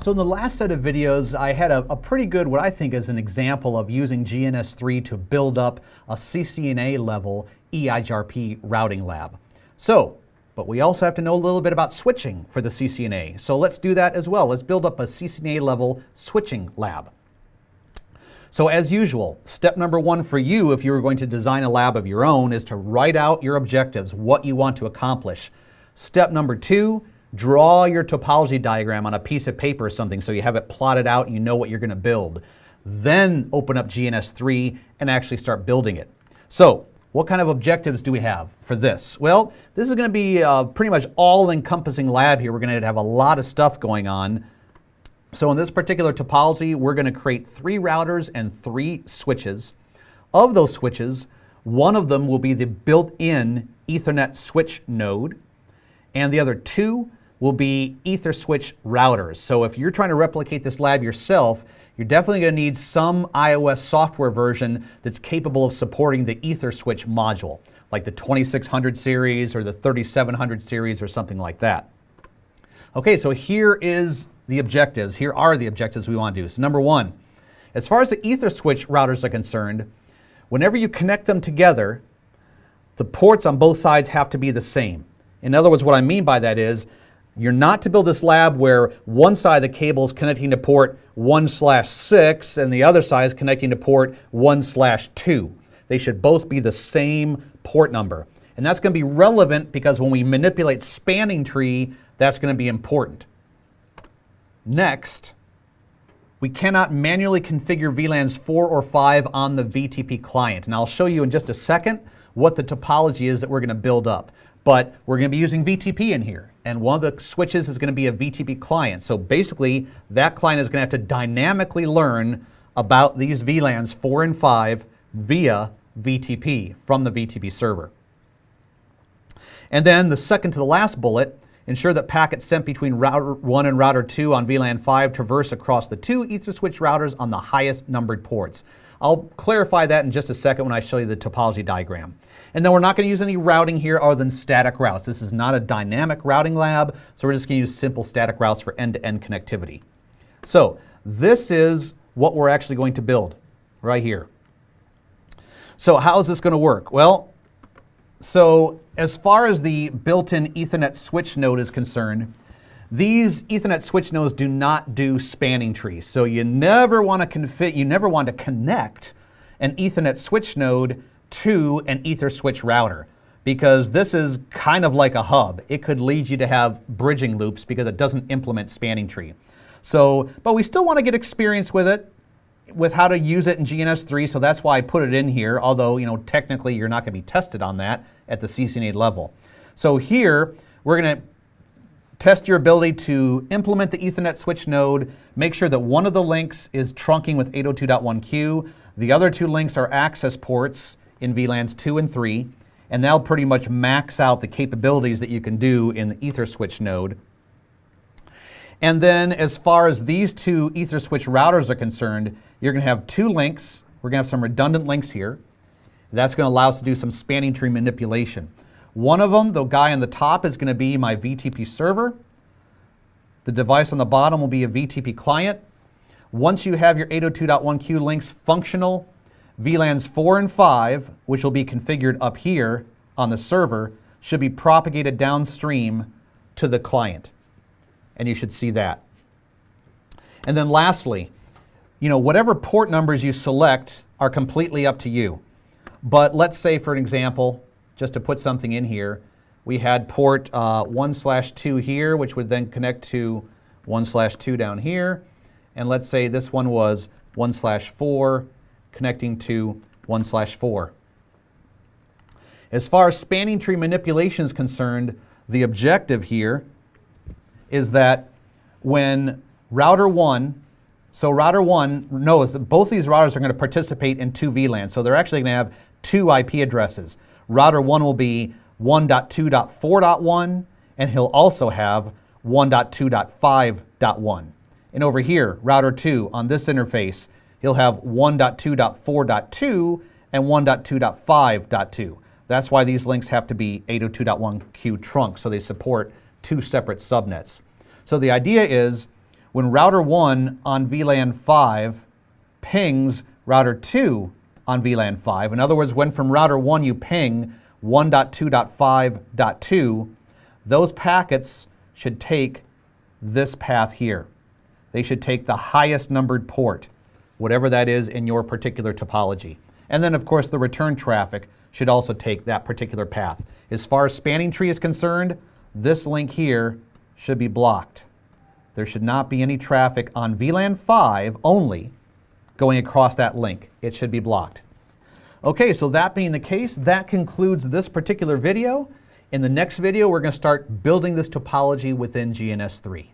So in the last set of videos, I had a pretty good, what I think is an example of using GNS3 to build up a CCNA level EIGRP routing lab. But we also have to know a little bit about switching for the CCNA. So let's do that as well. Let's build up a CCNA level switching lab. So as usual, step number one for you, if you were going to design a lab of your own, is to write out your objectives, what you want to accomplish. Step number two, draw your topology diagram on a piece of paper or something so you have it plotted out and you know what you're going to build. Then open up GNS3 and actually start building it. So what kind of objectives do we have for this? Well, this is going to be a pretty much all-encompassing lab here. We're going to have a lot of stuff going on. So in this particular topology, we're going to create 3 routers and 3 switches. Of those switches, one of them will be the built-in Ethernet switch node, and the other 2 will be Ether switch routers. So if you're trying to replicate this lab yourself, you're definitely going to need some iOS software version that's capable of supporting the Ether switch module, like the 2600 series or the 3700 series or something like that. Okay, so here is the objectives. Here are the objectives we want to do. So number one, as far as the Ether switch routers are concerned, whenever you connect them together, the ports on both sides have to be the same. In other words, what I mean by that is, you're not to build this lab where one side of the cable is connecting to port 1/6 and the other side is connecting to port 1/2. They should both be the same port number. And that's going to be relevant because when we manipulate spanning tree, that's going to be important. Next, we cannot manually configure VLANs 4 or 5 on the VTP client. And I'll show you in just a second what the topology is that we're going to build up. But we're going to be using VTP in here. And one of the switches is going to be a VTP client. So basically, that client is going to have to dynamically learn about these VLANs 4 and 5 via VTP from the VTP server. And then the second to the last bullet, ensure that packets sent between router 1 and router 2 on VLAN 5 traverse across the 2 Ether switch routers on the highest numbered ports. I'll clarify that in just a second when I show you the topology diagram. And then we're not going to use any routing here other than static routes. This is not a dynamic routing lab, so we're just going to use simple static routes for end-to-end connectivity. So this is what we're actually going to build right here. So how is this going to work? Well, so as far as the built-in Ethernet switch node is concerned, these Ethernet switch nodes do not do spanning trees. So you never want to connect an Ethernet switch node to an Ether switch router, because this is kind of like a hub. It could lead you to have bridging loops because it doesn't implement spanning tree. So, but we still want to get experience with it, with how to use it in GNS3, so that's why I put it in here, although, technically you're not going to be tested on that at the CCNA level. So here, we're going to test your ability to implement the Ethernet switch node, make sure that one of the links is trunking with 802.1q, the other 2 links are access ports in VLANs 2 and 3, and that'll pretty much max out the capabilities that you can do in the Ether switch node. And then as far as these 2 Ether switch routers are concerned, you're going to have 2 links. We're going to have some redundant links here. That's going to allow us to do some spanning tree manipulation. One of them, the guy on the top, is going to be my VTP server. The device on the bottom will be a VTP client. Once you have your 802.1q links functional, VLANs 4 and 5, which will be configured up here on the server, should be propagated downstream to the client. And you should see that. And then lastly, whatever port numbers you select are completely up to you. But let's say, for an example, just to put something in here, we had port 1/2 here, which would then connect to 1/2 down here. And let's say this one was 1/4 connecting to 1/4. As far as spanning tree manipulation is concerned, the objective here is that when router 1, so router 1 knows that both these routers are going to participate in 2 VLANs, so they're actually going to have 2 IP addresses. Router 1 will be 1.2.4.1, and he'll also have 1.2.5.1. And over here, router 2, on this interface, he'll have 1.2.4.2 and 1.2.5.2. That's why these links have to be 802.1q trunk, so they support two separate subnets. So the idea is when router 1 on VLAN 5 pings router 2 on VLAN 5, in other words, when from router 1 you ping 1.2.5.2, those packets should take this path here. They should take the highest numbered port, whatever that is in your particular topology. And then, of course, the return traffic should also take that particular path. As far as spanning tree is concerned, this link here should be blocked. There should not be any traffic on VLAN 5 only going across that link. It should be blocked. Okay, so that being the case, that concludes this particular video. In the next video, we're going to start building this topology within GNS3.